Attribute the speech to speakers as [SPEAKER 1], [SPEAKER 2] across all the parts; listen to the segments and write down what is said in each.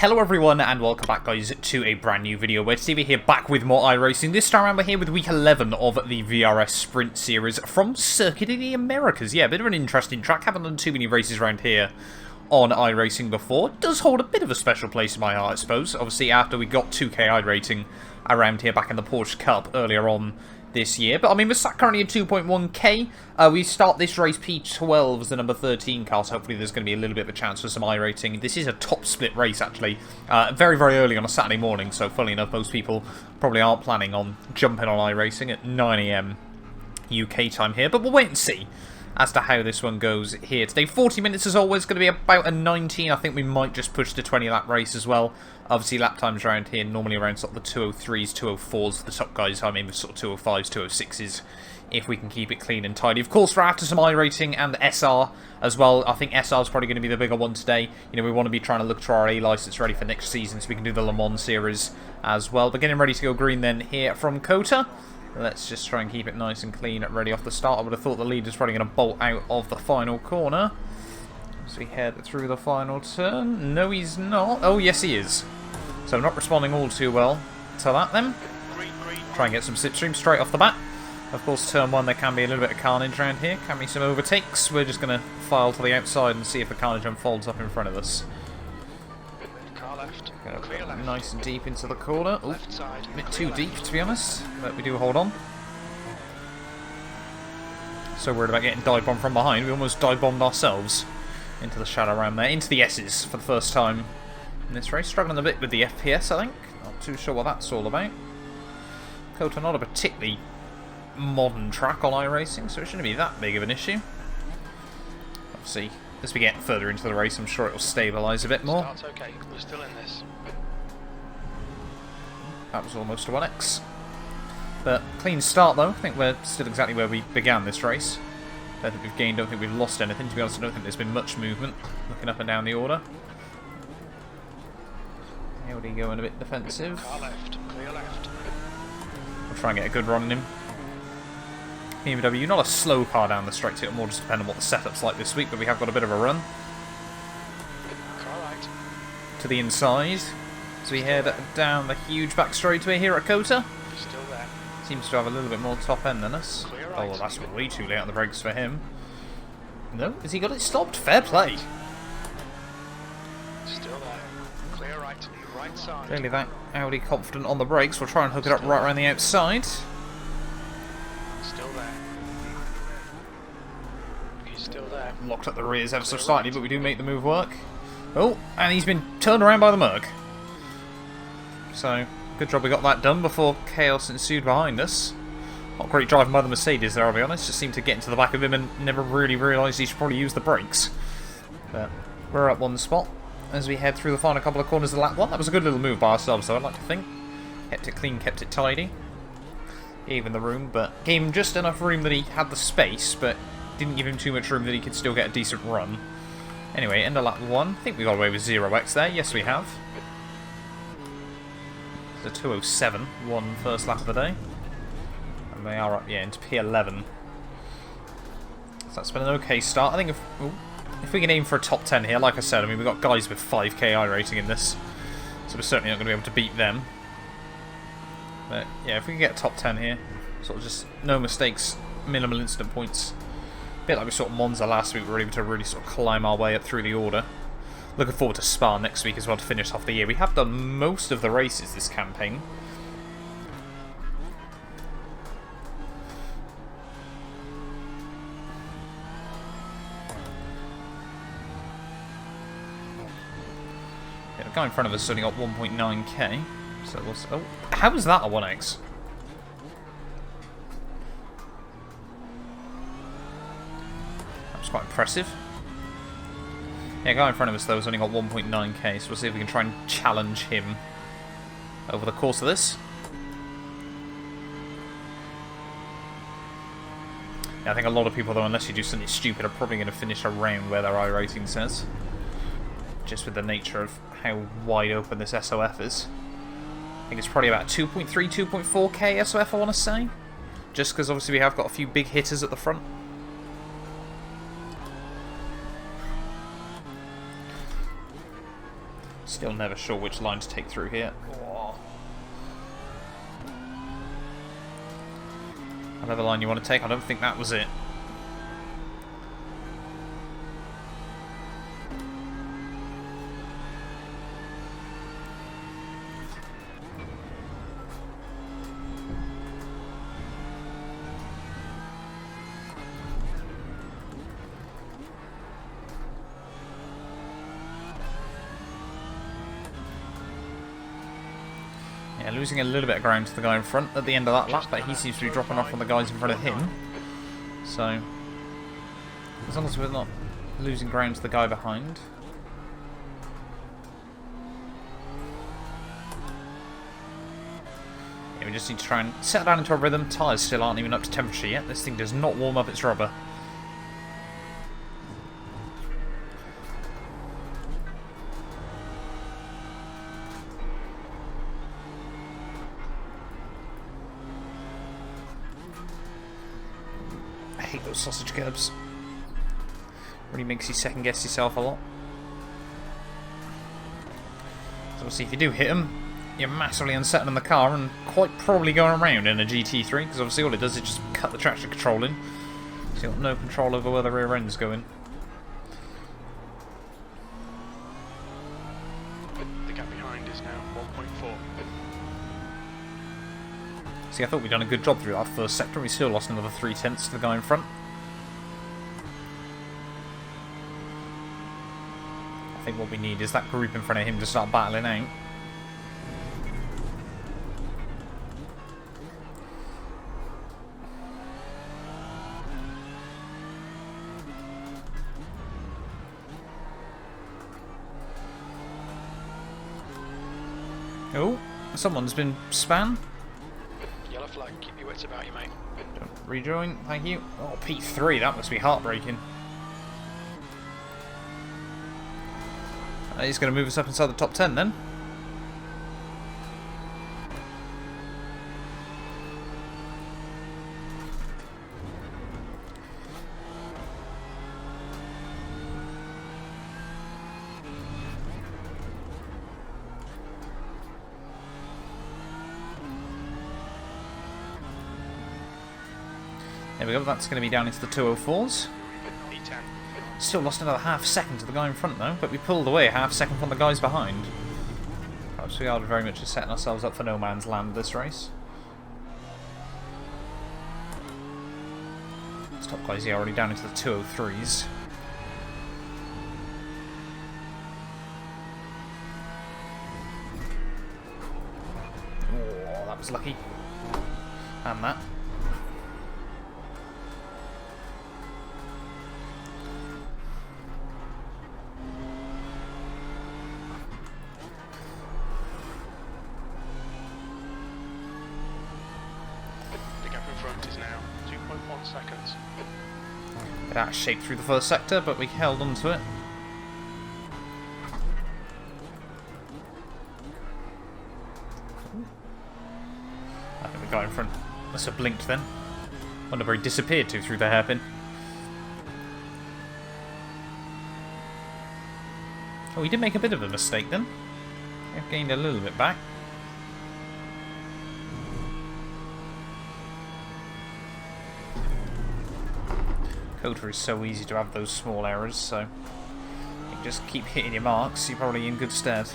[SPEAKER 1] Hello everyone and welcome back guys to a brand new video where today we're here back with more iRacing. This time around we're here with week 11 of the VRS Sprint Series from Circuit of the Americas. Yeah, a bit of an interesting track. Haven't done too many races around here on iRacing before. It does hold a bit of a special place in my heart, I suppose. Obviously after we got 2K iRacing around here back in the Porsche Cup earlier on this year. But I mean, we're sat currently at 2.1k. We start this race P12 as the number 13 car, so hopefully there's going to be a little bit of a chance for some iRacing. This is a top split race, actually. Very, very early on a Saturday morning, so funnily enough, most people probably aren't planning on jumping on iRacing at 9 AM UK time here. But we'll wait and see as to how this one goes here today. 40 minutes as always, going to be about a 19. I think we might just push the 20 lap race as well. Obviously lap times around here normally around sort of the 203s, 204s for the top guys. I mean, sort of 205s, 206s if we can keep it clean and tidy. Of course, we're after some iRacing and SR as well. I think SR is probably going to be the bigger one today. You know, we want to be trying to look to our A license ready for next season so we can do the Lemans series as well. But getting ready to go green then here from COTA. Let's just try and keep it nice and clean ready off the start. I would have thought the leader's probably going to bolt out of the final corner as we head through the final turn. No, he's not. Oh, yes, he is. So not responding all too well to that then. Try and get some slipstream straight off the bat. Of course, turn one, there can be a little bit of carnage around here. Can be some overtakes. We're just going to file to the outside and see if the carnage unfolds up in front of us.
[SPEAKER 2] Car left.
[SPEAKER 1] Clear left. Nice and deep into the corner. Ooh, a bit too deep, to be honest. But we do hold on. So worried about getting dive bombed from behind. We almost dive bombed ourselves into the shadow around there. Into the S's for the first time in this race. Struggling a bit with the FPS, I think. Not too sure what that's all about. COTA not a particularly modern track on iRacing, so it shouldn't be that big of an issue. Obviously, as we get further into the race, I'm sure it will stabilise a bit more.
[SPEAKER 2] Start's okay. We're still in this.
[SPEAKER 1] That was almost a 1x. But clean start though. I think we're still exactly where we began this race. Don't think we've gained, don't think we've lost anything. To be honest, I don't think there's been much movement looking up and down the order. Audi going a bit defensive.
[SPEAKER 2] Car left. Clear left.
[SPEAKER 1] We'll try and get a good run in him. BMW, not a slow car down the straight, it'll more just depend on what the setup's like this week, but we have got a bit of a run.
[SPEAKER 2] Car right.
[SPEAKER 1] To the inside, as we head down the huge back straightaway here at COTA.
[SPEAKER 2] Still there.
[SPEAKER 1] Seems to have a little bit more top end than us.
[SPEAKER 2] Clear
[SPEAKER 1] Oh,
[SPEAKER 2] right.
[SPEAKER 1] well, that's way too late on the brakes for him. No? Has he got it stopped? Fair play.
[SPEAKER 2] Still there. Clear right. Right side.
[SPEAKER 1] Clearly that Audi confident on the brakes. We'll try and hook it up right around the outside.
[SPEAKER 2] Still there. He's still there.
[SPEAKER 1] Locked up the rears ever so slightly, but we do make the move work. Oh, and he's been turned around by the Merc. So, good job we got that done before chaos ensued behind us. Not great driving by the Mercedes there, I'll be honest. Just seemed to get into the back of him and never really realised he should probably use the brakes. But we're up one spot as we head through the final couple of corners of lap one. That was a good little move by ourselves, though, I'd like to think. Kept it clean, kept it tidy. Gave him the room, but gave him just enough room that he had the space, but didn't give him too much room that he could still get a decent run. Anyway, end of lap one. I think we got away with 0x there. Yes, we have. The 207 won first lap of the day. And they are up, yeah, into P11. So that's been an okay start. I think if we can aim for a top 10 here, like I said, I mean, we've got guys with 5k iRating in this, so we're certainly not going to be able to beat them. But yeah, if we can get a top 10 here, sort of just no mistakes, minimal incident points. A bit like we saw at Monza last week, we were able to really sort of climb our way up through the order. Looking forward to Spa next week as well to finish off the year. We have done most of the races this campaign. Yeah, the guy in front of us has only got 1.9k. So it was, oh, how was that a 1x? That was quite impressive. Yeah, guy in front of us though has only got 1.9k, so we'll see if we can try and challenge him over the course of this. Yeah, I think a lot of people though, unless you do something stupid, are probably going to finish around where their iRating says. Just with the nature of how wide open this SOF is. I think it's probably about 2.3, 2.4k SOF, I want to say. Just because obviously we have got a few big hitters at the front. Still never sure which line to take through here. Oh. Whatever line you want to take, I don't think that was it. Yeah, losing a little bit of ground to the guy in front at the end of that lap, but he seems to be dropping off on the guys in front of him. So, as long as we're not losing ground to the guy behind. Yeah, we just need to try and settle down into a rhythm. Tyres still aren't even up to temperature yet. This thing does not warm up its rubber. I hate those sausage curbs. Really makes you second guess yourself a lot. So obviously if you do hit them, you're massively unsettling the car and quite probably going around in a GT3, because obviously all it does is just cut the traction control in. So you've got no control over where the rear end's going.
[SPEAKER 2] The gap behind is now 1.4.
[SPEAKER 1] See, I thought we'd done a good job through that first sector. We still lost another 0.3 to the guy in front. I think what we need is that group in front of him to start battling out. Oh, someone's been spanned.
[SPEAKER 2] Yellow flag, keep your wits about you, mate.
[SPEAKER 1] Don't rejoin, thank you. Oh, P3, that must be heartbreaking. He's going to move us up inside the top 10 then. There we go, that's going to be down into the 204s.
[SPEAKER 2] E10.
[SPEAKER 1] Still lost another half second to the guy in front though, but we pulled away a half second from the guys behind. Perhaps we are very much just setting ourselves up for no man's land this race. This top guys here already down into the 203s. Oh, that was lucky. And that.
[SPEAKER 2] Seconds.
[SPEAKER 1] Bit out of shape through the first sector, but we held on to it. I think the guy in front must have blinked then. Wonder where he disappeared to through the hairpin. Oh, he did make a bit of a mistake then. I've gained a little bit back. COTA is so easy to have those small errors, so you just keep hitting your marks, you're probably in good stead.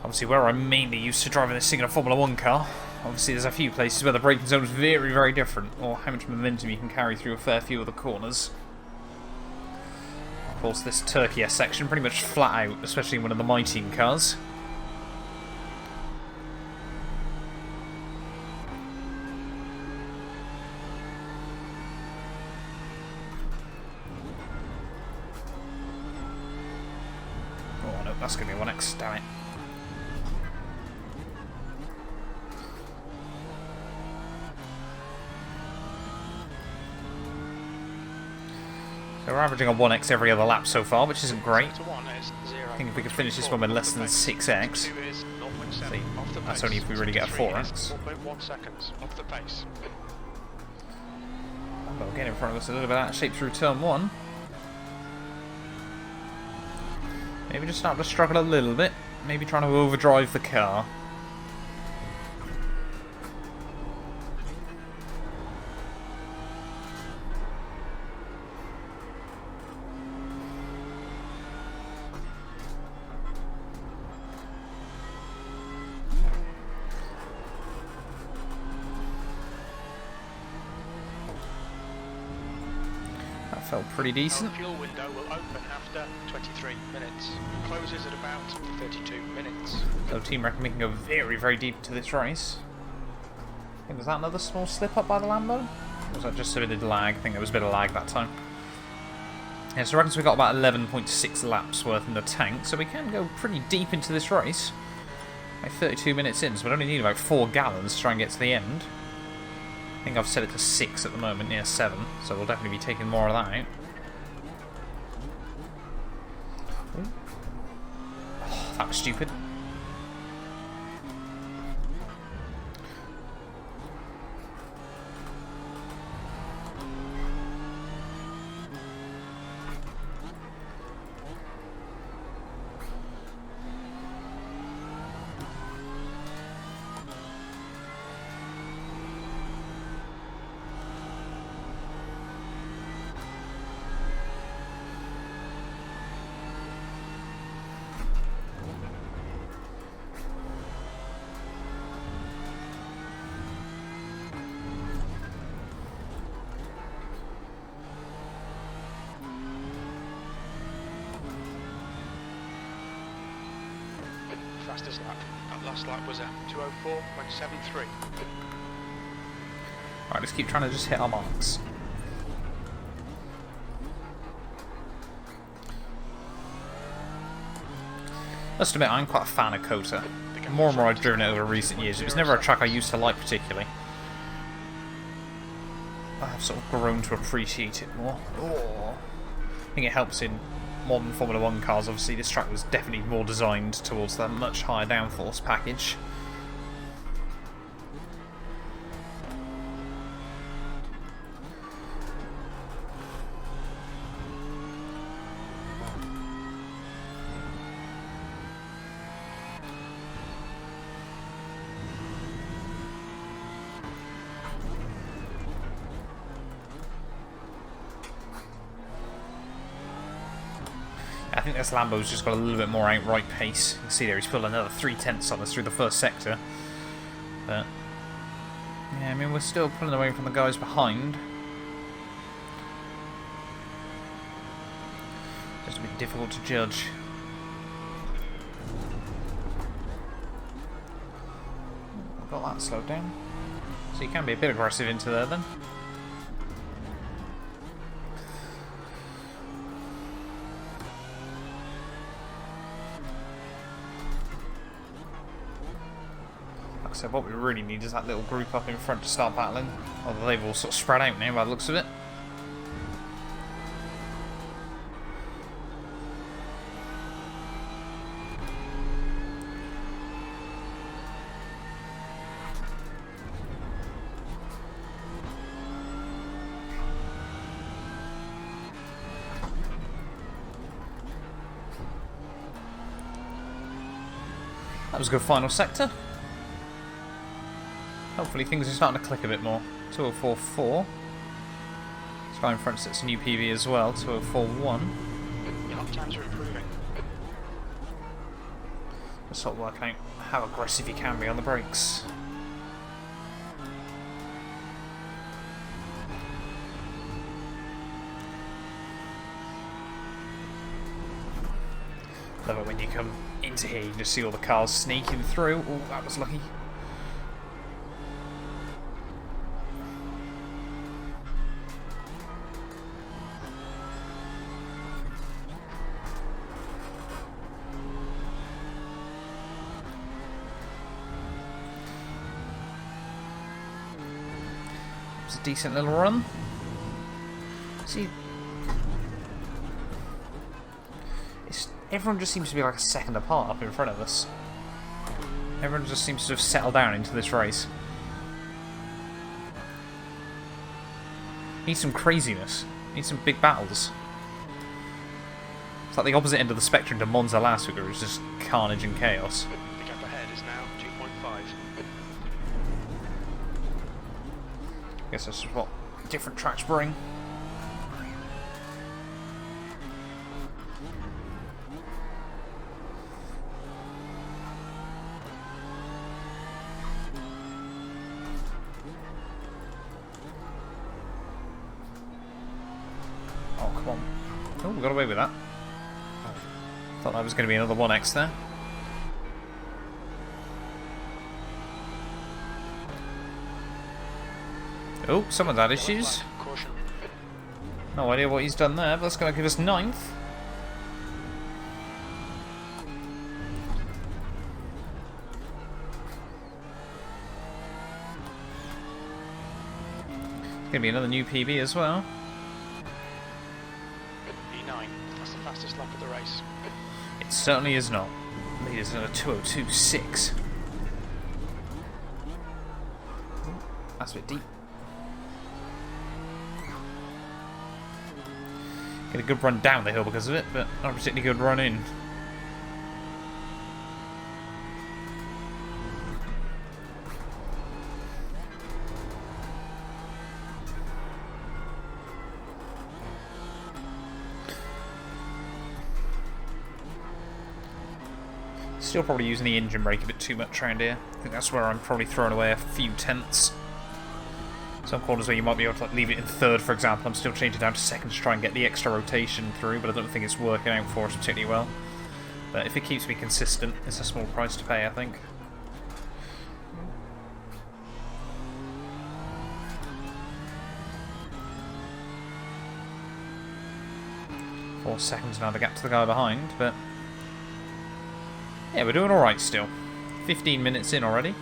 [SPEAKER 1] Obviously, where I'm mainly used to driving this thing in a Formula 1 car, obviously there's a few places where the braking zone is very, very different, or how much momentum you can carry through a fair few of the corners. Of course, this Turkey section pretty much flat out, especially in one of the My Team cars. That's going to be 1x, damn it. So we're averaging a 1x every other lap so far, which isn't great. I think if we could finish this one with less than 6x, see, that's only if we really get a 4x. But we're getting in front of us a little bit out of shape through turn 1. Maybe just starting to struggle a little bit. Maybe trying to overdrive the car. Felt pretty decent.
[SPEAKER 2] Our fuel window will open after 23 minutes. Closes at about 32 minutes.
[SPEAKER 1] So team reckon we can go very, very deep into this race. I think, was that another small slip up by the Lambo? Or was that just a bit of lag? I think there was a bit of lag that time. Yeah, so I reckon we got about 11.6 laps worth in the tank, so we can go pretty deep into this race. Like 32 minutes in, so we only need about 4 gallons to try and get to the end. I think I've set it to 6 at the moment, near 7, so we'll definitely be taking more of that out. Oh, that was stupid.
[SPEAKER 2] Fastest lap. That last lap was a 2:04.73.
[SPEAKER 1] Alright, let's keep trying to just hit our marks. Must admit, I'm quite a fan of COTA. More and more I've driven it over recent years. It was never a track I used to like particularly. I've sort of grown to appreciate it more. Oh. I think it helps in modern Formula 1 cars. Obviously this track was definitely more designed towards that much higher downforce package. I think this Lambo's just got a little bit more outright pace. You can see there he's pulling another 3/10 on us through the first sector. But yeah, I mean we're still pulling away from the guys behind. Just a bit difficult to judge. Got that slowed down. So you can be a bit aggressive into there then. So what we really need is that little group up in front to start battling. Although they've all sort of spread out now by the looks of it. That was a good final sector. Hopefully things are starting to click a bit more. 2:04.4. This guy in front sets a new PB as well. 2:04.1.
[SPEAKER 2] Your lap times are improving.
[SPEAKER 1] Just sort of working out how aggressive you can be on the brakes. Love it when you come into here, you just see all the cars sneaking through. Oh, that was lucky. It's a decent little run. See, everyone just seems to be like a second apart up in front of us. Everyone just seems to have settled down into this race. Need some craziness. Need some big battles. like the opposite end of the spectrum to Monza last week, where it was just carnage and chaos.
[SPEAKER 2] The gap ahead is now 2.5.
[SPEAKER 1] I guess that's what different tracks bring. Oh, come on. Oh, we got away with that. Thought that was going to be another 1x there. Oh, someone's had issues.
[SPEAKER 2] Caution.
[SPEAKER 1] No idea what he's done there, but that's going to give us 9th. It's going to be another new PB as well.
[SPEAKER 2] E9. That's the fastest lap of the race.
[SPEAKER 1] It certainly is not. Leaders at a 2:02.6. That's a bit deep. Get a good run down the hill because of it, but not a particularly good run in. Still probably using the engine brake a bit too much around here. I think that's where I'm probably throwing away a few tenths. Some corners where you might be able to leave it in 3rd, for example. I'm still changing down to 2nd to try and get the extra rotation through, but I don't think it's working out for us particularly well. But if it keeps me consistent, it's a small price to pay, I think. Four seconds now, the gap to the guy behind, but yeah, we're doing alright still. 15 minutes in already.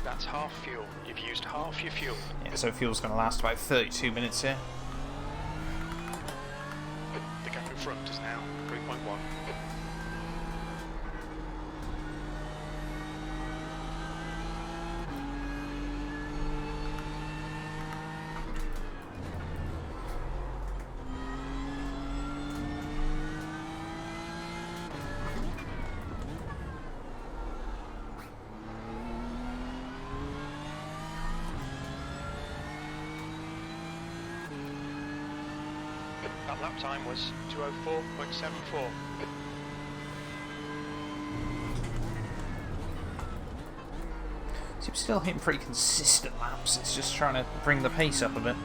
[SPEAKER 2] That's half fuel. You've used half your fuel.
[SPEAKER 1] Yeah, so fuel's going to last about 32 minutes here.
[SPEAKER 2] The gap in front is now 3.1. That lap time was 2:04.74.
[SPEAKER 1] So I'm still hitting pretty consistent laps. It's just trying to bring the pace up a bit.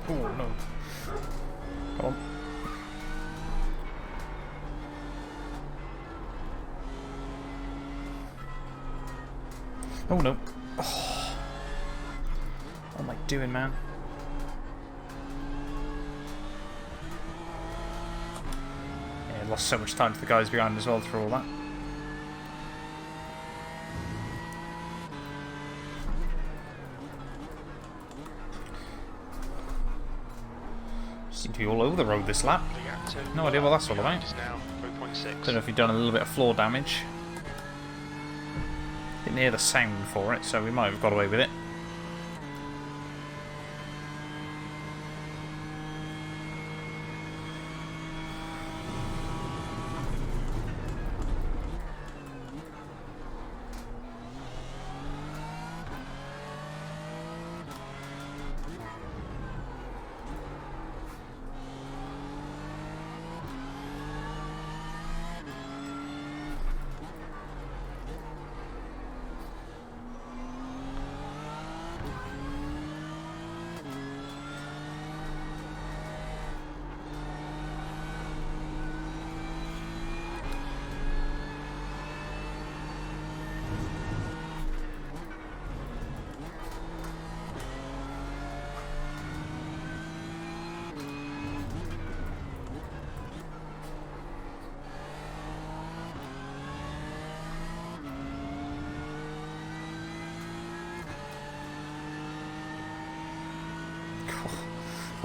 [SPEAKER 1] Oh no. Come on. Oh no. Oh. What am I doing, man? Yeah, lost so much time to the guys behind as well through all that. Seem to be all over the road this lap. No idea what that's all about. Don't know if you've done a little bit of floor damage. Didn't hear the sound for it, so we might have got away with it.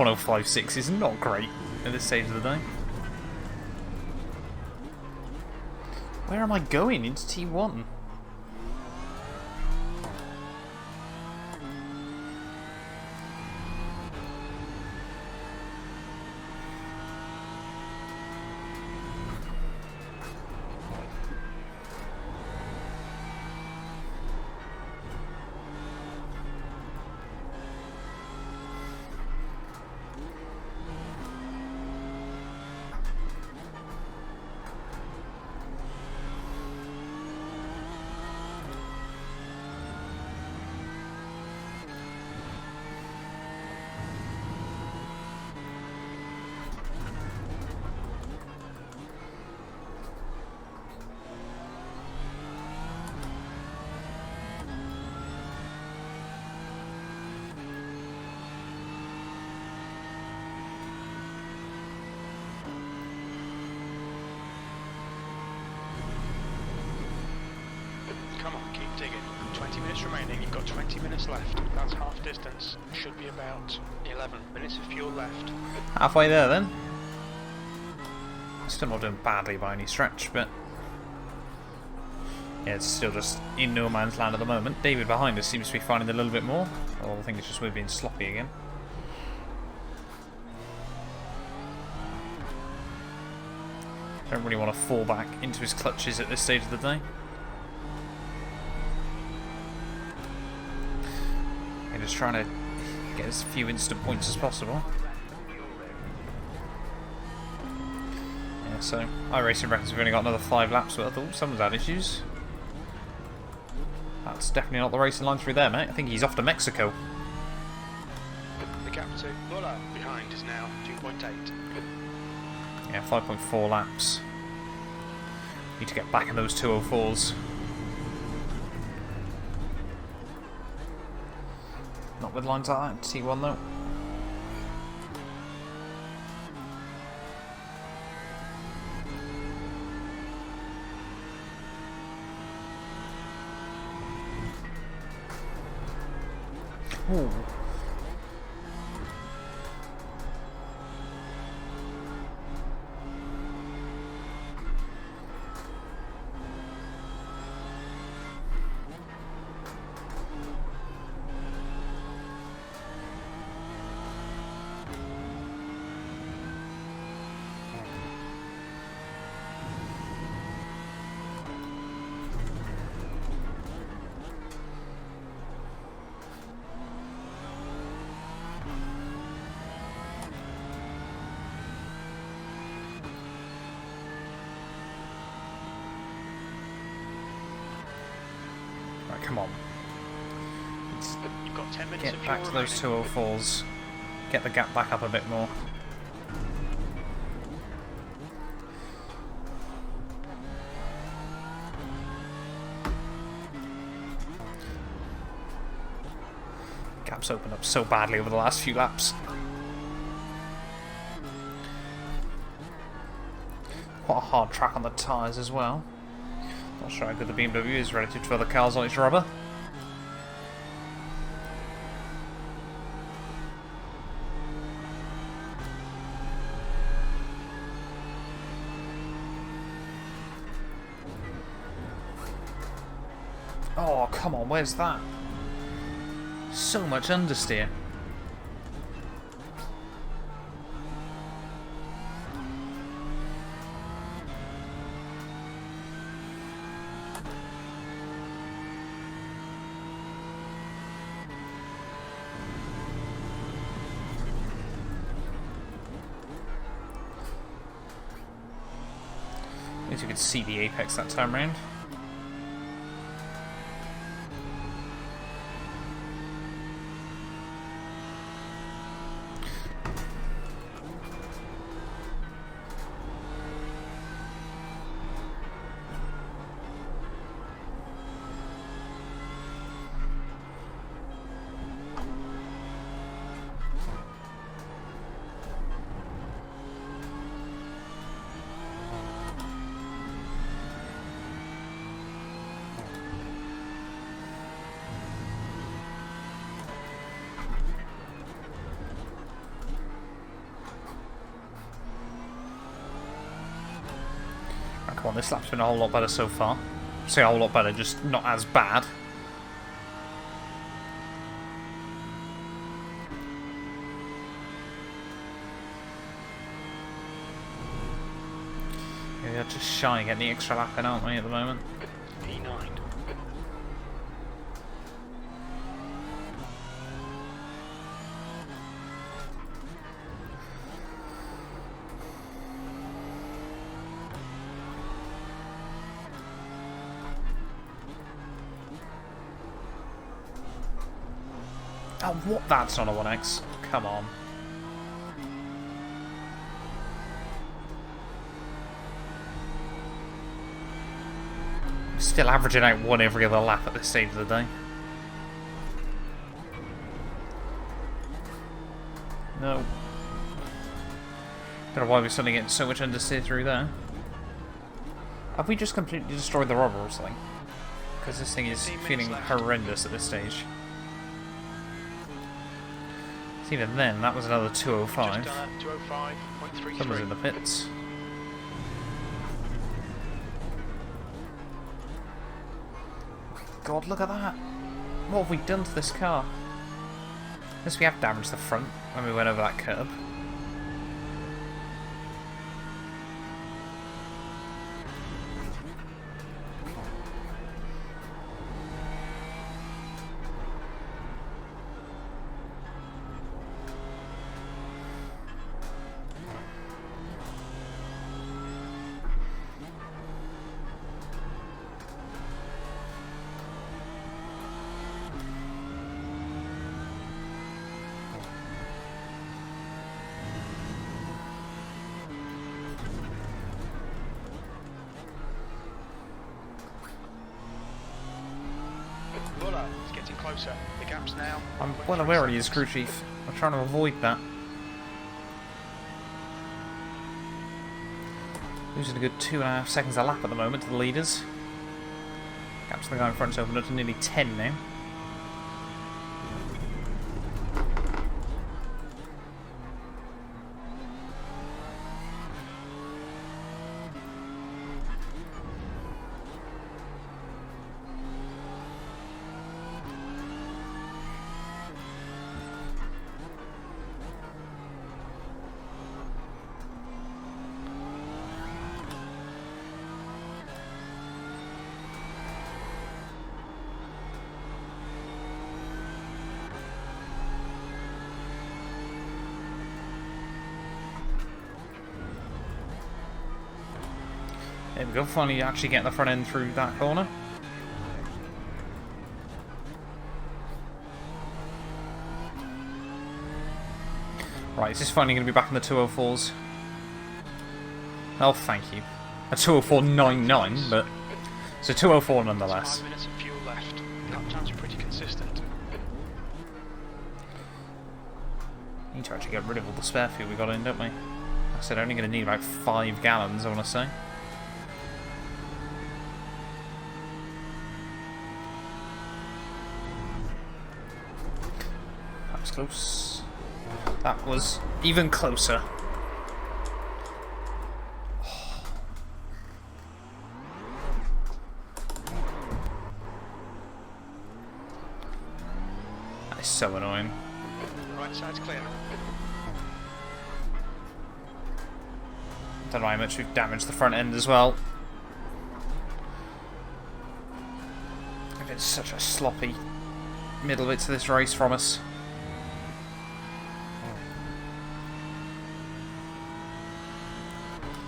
[SPEAKER 1] 1056 is not great at this stage of the day. Where am I going? Into T1?
[SPEAKER 2] Come on, keep digging. 20 minutes remaining, you've got 20 minutes left. That's half distance. Should be about 11 minutes of fuel left.
[SPEAKER 1] Halfway there then. Still not doing badly by any stretch, but yeah, it's still just in no man's land at the moment. David behind us seems to be finding it a little bit more. Oh, I think it's just we're being sloppy again. Don't really want to fall back into his clutches at this stage of the day. And just trying to get as few instant points as possible. Yeah, so iRacing reckons we've only got another 5 laps worth. Oh, someone's had issues. That's definitely not the racing line through there, mate. I think he's off to Mexico.
[SPEAKER 2] The gap to Muller behind is now 2.8.
[SPEAKER 1] Yeah, 5.4 laps. Need to get back in those 204s. Not with lines like that, T1 though. Ooh. Right, come on.
[SPEAKER 2] You've got 10 minutes
[SPEAKER 1] Get
[SPEAKER 2] of
[SPEAKER 1] back
[SPEAKER 2] fuel
[SPEAKER 1] to those
[SPEAKER 2] remaining.
[SPEAKER 1] 204s. Get the gap back up a bit more. Gap's opened up so badly over the last few laps. Quite a hard track on the tyres as well. Not sure how good the BMW is relative to other cars on its rubber. Oh, come on, where's that? So much understeer. At least you could see the apex that time round. Oh, come on, this lap's been a whole lot better so far. Say a whole lot better, just not as bad. We're just shy of getting the extra lap in, aren't we, at the moment?
[SPEAKER 2] P9.
[SPEAKER 1] Oh, what? That's not a 1x. Come on. Still averaging out one every other lap at this stage of the day. No. Don't know why we're suddenly getting so much understeer through there. Have we just completely destroyed the rubber or something? Because this thing is feeling horrendous at this stage. Even then, that was another 205.
[SPEAKER 2] 205.33.
[SPEAKER 1] Someone's in the pits. God, look at that! What have we done to this car? Unless we have damaged the front when we went over that curb.
[SPEAKER 2] It's getting closer. The gap's now.
[SPEAKER 1] I'm well aware he is, crew chief. I'm trying to avoid that. Losing a good 2.5 seconds a lap at the moment to the leaders. Gap's the guy in front's opened up to nearly 10 now. There we go, finally actually getting the front end through that corner. Right, is this finally going to be back in the 204s? Oh, thank you. A 204.99, but it's a 204 nonetheless.
[SPEAKER 2] 5 minutes of fuel left. Lap times are pretty consistent.
[SPEAKER 1] Need to actually get rid of all the spare fuel we got in, don't we? I said only going to need about 5 gallons, I want to say. That was close. That was even closer. That is so annoying.
[SPEAKER 2] Right side's clear.
[SPEAKER 1] Don't know how much we've damaged the front end as well. I've been such a sloppy middle bit to this race from us.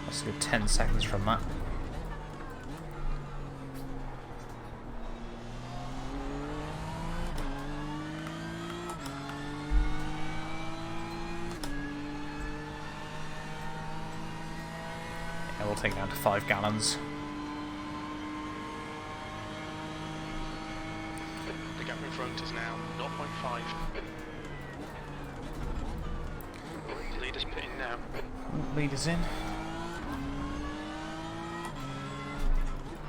[SPEAKER 1] That's a good 10 seconds from that. Yeah, we'll take it down to 5 gallons.
[SPEAKER 2] The gap in front is now 0.5. Leaders pitting now.
[SPEAKER 1] Leaders in.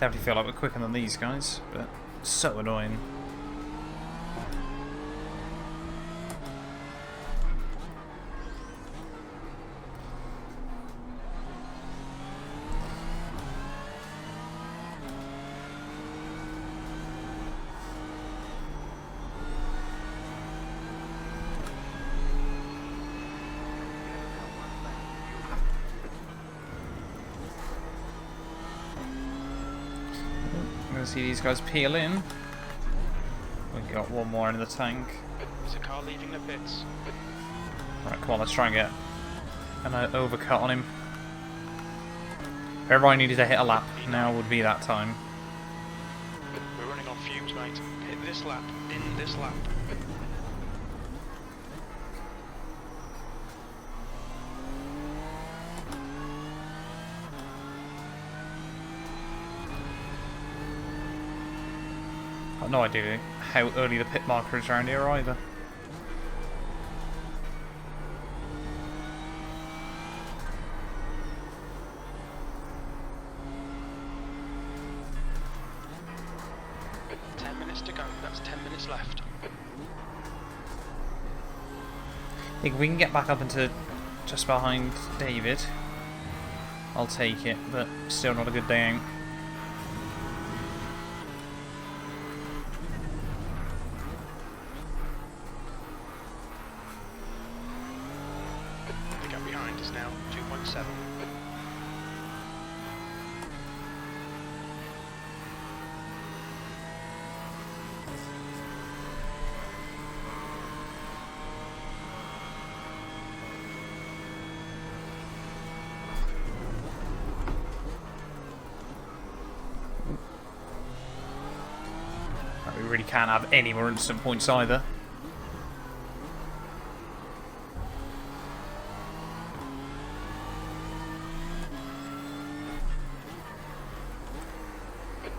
[SPEAKER 1] Definitely feel like we're quicker than these guys, but so annoying. can see these guys peel in. We've got one more in the tank.
[SPEAKER 2] There's a car leaving the pits.
[SPEAKER 1] Right, come on, let's try and get an overcut on him. If everybody needed to hit a lap, now would be that time.
[SPEAKER 2] We're running on fumes, mate. Hit this lap, in this lap.
[SPEAKER 1] I've no idea how early the pit marker is around here either.
[SPEAKER 2] To go. That's 10 minutes left.
[SPEAKER 1] I think if we can get back up into just behind David, I'll take it, but still not a good day out.
[SPEAKER 2] The gap behind is now 2.7.
[SPEAKER 1] We really can't have any more instant points either.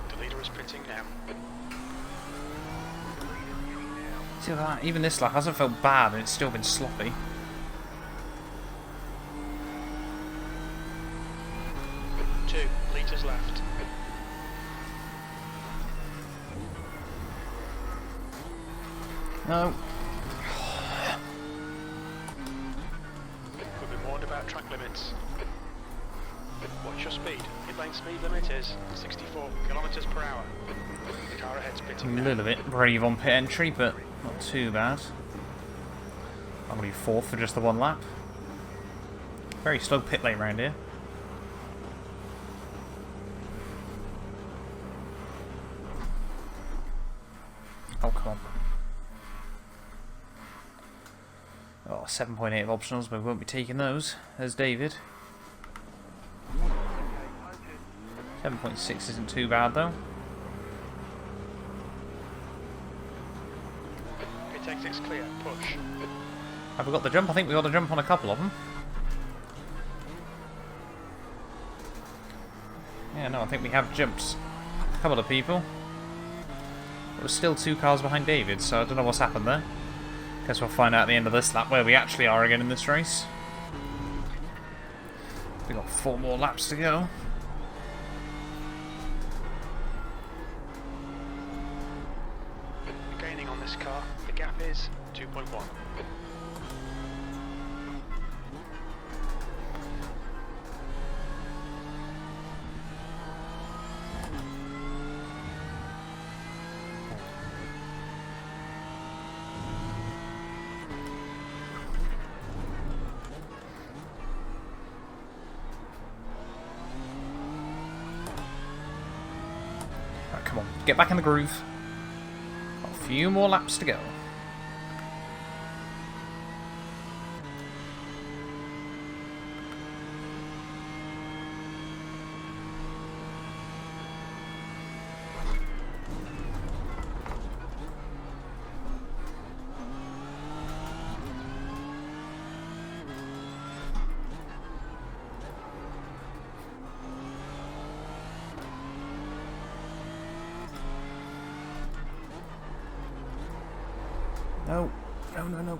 [SPEAKER 2] The leader is pitting now.
[SPEAKER 1] See that? Even this lap hasn't felt bad and it's still been sloppy.
[SPEAKER 2] Two litres left.
[SPEAKER 1] No.
[SPEAKER 2] We've been warned about track limits. Watch your speed. Inline speed limit is 64 kilometres per hour. The car ahead's pitting
[SPEAKER 1] A
[SPEAKER 2] now.
[SPEAKER 1] little bit brave on pit entry, but not too bad. I'm going to be fourth for just the one lap. Very slow pit lane round here. Oh, come on. Oh, 7.8 of optionals, but we won't be taking those. There's David. 7.6 isn't too bad, though.
[SPEAKER 2] Pit exit's clear. Push.
[SPEAKER 1] Have we got the jump? I think we got the jump on a couple of them. Yeah, no, I think we have jumped a couple of people. But we're still 2 cars behind David, so I don't know what's happened there. Guess we'll find out at the end of this lap where we actually are again in this race. We've got 4 more laps to go.
[SPEAKER 2] Gaining on this car. The gap is 2.1.
[SPEAKER 1] Right, come on, get back in the groove. Got a few more laps to go. No, no, no, no.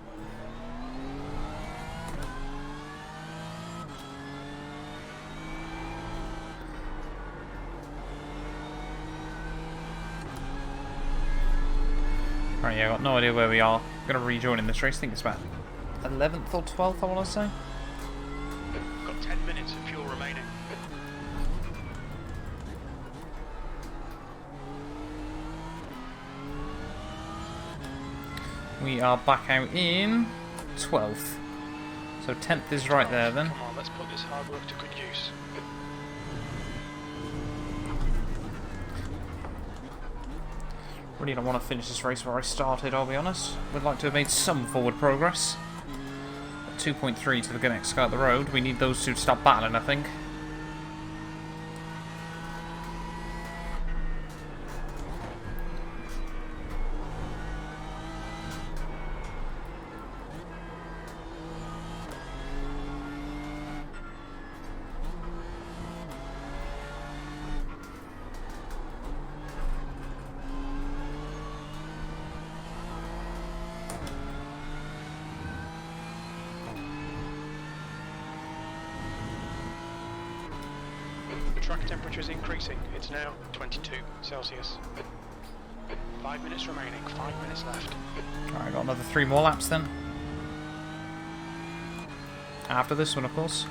[SPEAKER 1] Right, yeah, I got no idea where we are. I'm going to rejoin in this race. I think it's about 11th or 12th, I want to say.
[SPEAKER 2] Got 10 minutes of fuel remaining.
[SPEAKER 1] We are back out in 12th. So 10th is right there then.
[SPEAKER 2] Come on, let's put this hard work to good use.
[SPEAKER 1] Really don't want to finish this race where I started, I'll be honest. Would like to have made some forward progress. 2.3 to the next guy up the road. We need those two to start battling, I think.
[SPEAKER 2] Track temperature is increasing. It's now 22 Celsius. 5 minutes remaining. 5 minutes left.
[SPEAKER 1] Alright, got another 3 more laps then. After this one, of course.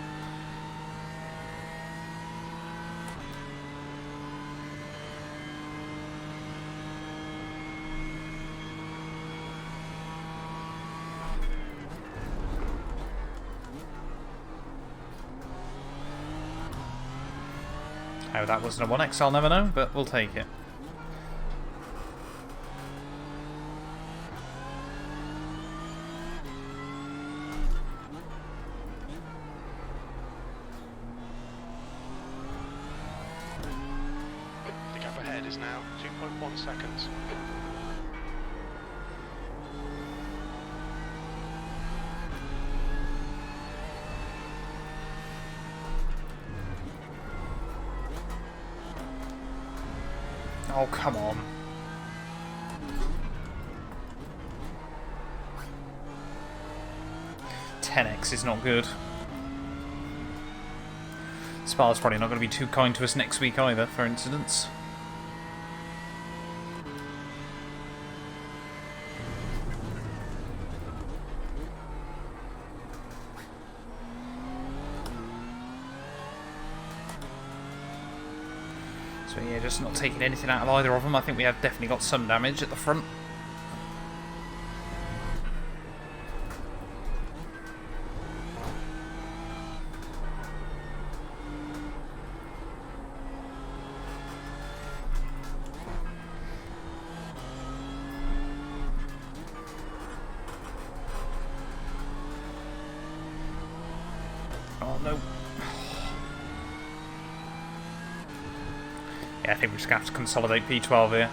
[SPEAKER 1] How that wasn't a 1x, I'll never know, but we'll take it.
[SPEAKER 2] The gap ahead is now 2.1 seconds.
[SPEAKER 1] Oh, come on. .10x is not good. Spa's probably not going to be too kind to us next week either, for instance. So yeah, just not taking anything out of either of them. I think we have definitely got some damage at the front. Oh no. Yeah, I think we're just going to have to consolidate P12 here.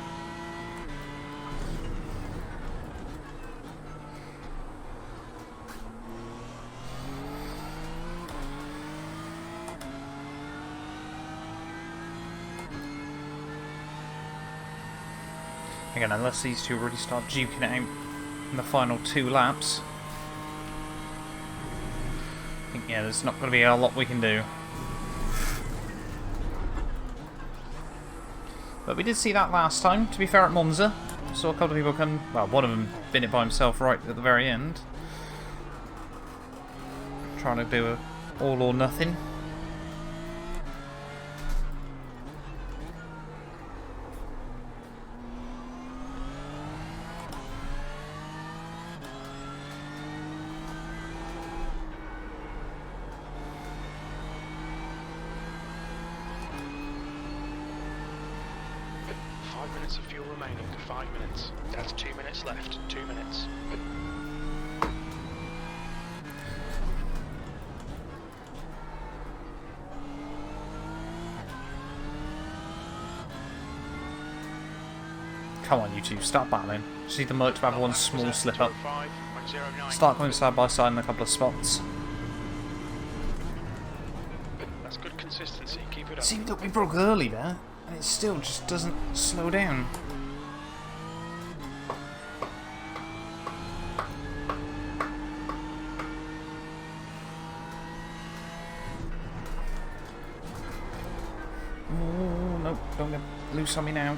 [SPEAKER 1] Again, unless these two really start duking it out in the final 2 laps. I think, yeah, there's not going to be a lot we can do. But we did see that last time, to be fair, at Monza. Saw a couple of people come, well, one of them bin it by himself right at the very end. Trying to do a all or nothing.
[SPEAKER 2] Of fuel remaining. 5 minutes. That's 2 minutes left. 2 minutes.
[SPEAKER 1] Come on, you two, start battling. Just need the motor to have one small slip up. Start going side by side in a couple of spots.
[SPEAKER 2] That's good consistency. Keep it up.
[SPEAKER 1] See, look, we broke early there. And it still just doesn't slow down. Oh, nope, don't get loose on me now.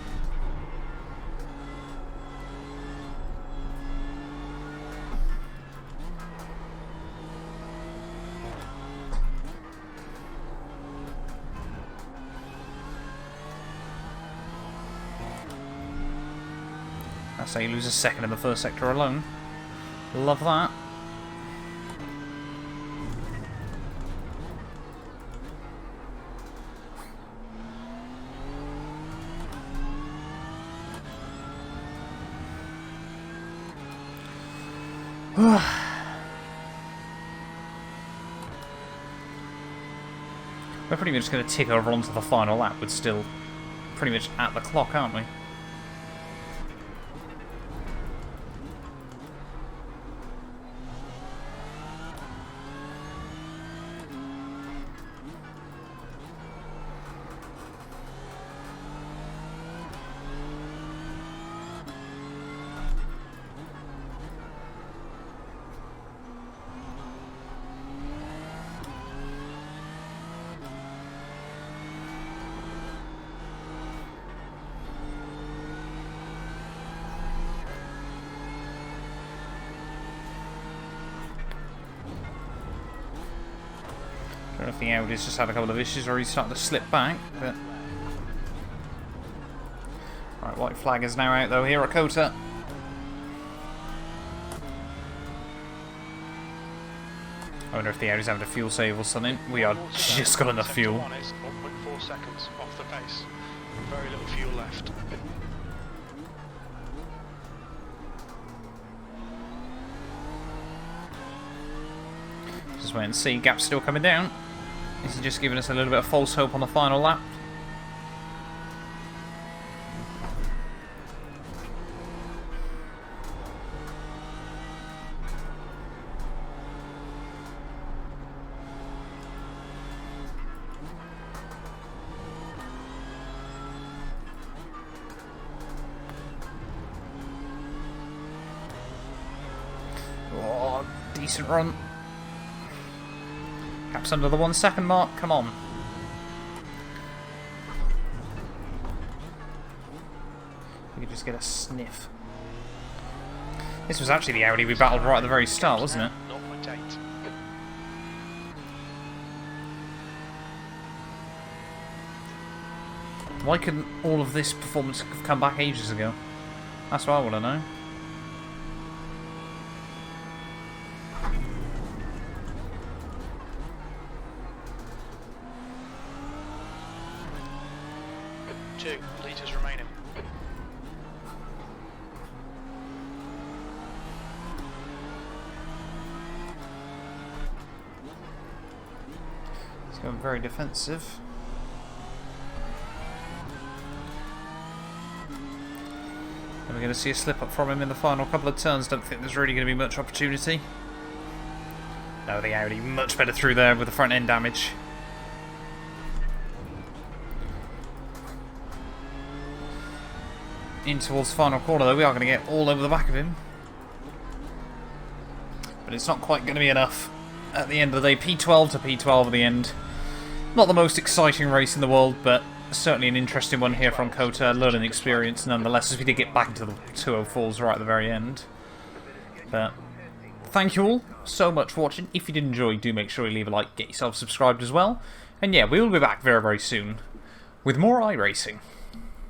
[SPEAKER 1] That's how you lose a second in the first sector alone. Love that. We're pretty much going to tick over onto the final lap. We're still pretty much at the clock, aren't we? I don't know if the Audi's just had a couple of issues or he's starting to slip back, but... Right, white flag is now out though here at COTA. I wonder if the Audi's having a fuel save or something. We are just got enough fuel.
[SPEAKER 2] 1.4 seconds off the pace. Very little fuel left.
[SPEAKER 1] Just wait and see. Gap's still coming down. This is just giving us a little bit of false hope on the final lap. Oh, decent run. Caps under the 1 second mark, come on. We could just get a sniff. This was actually the Audi we battled right at the very start, wasn't it?
[SPEAKER 2] 0.8.
[SPEAKER 1] Why couldn't all of this performance have come back ages ago? That's what I want to know.
[SPEAKER 2] Litres remaining.
[SPEAKER 1] It's going very defensive. And we're going to see a slip up from him in the final couple of turns. Don't think there's really going to be much opportunity. No, the Audi much better through there with the front end damage. In towards the final corner though, we are going to get all over the back of him. But it's not quite going to be enough at the end of the day. P12 to P12 at the end. Not the most exciting race in the world, but certainly an interesting one here from COTA. Learning experience nonetheless, as we did get back into the 204s right at the very end. But thank you all so much for watching. If you did enjoy, do make sure you leave a like, get yourself subscribed as well. And yeah, we will be back very, very soon with more iRacing.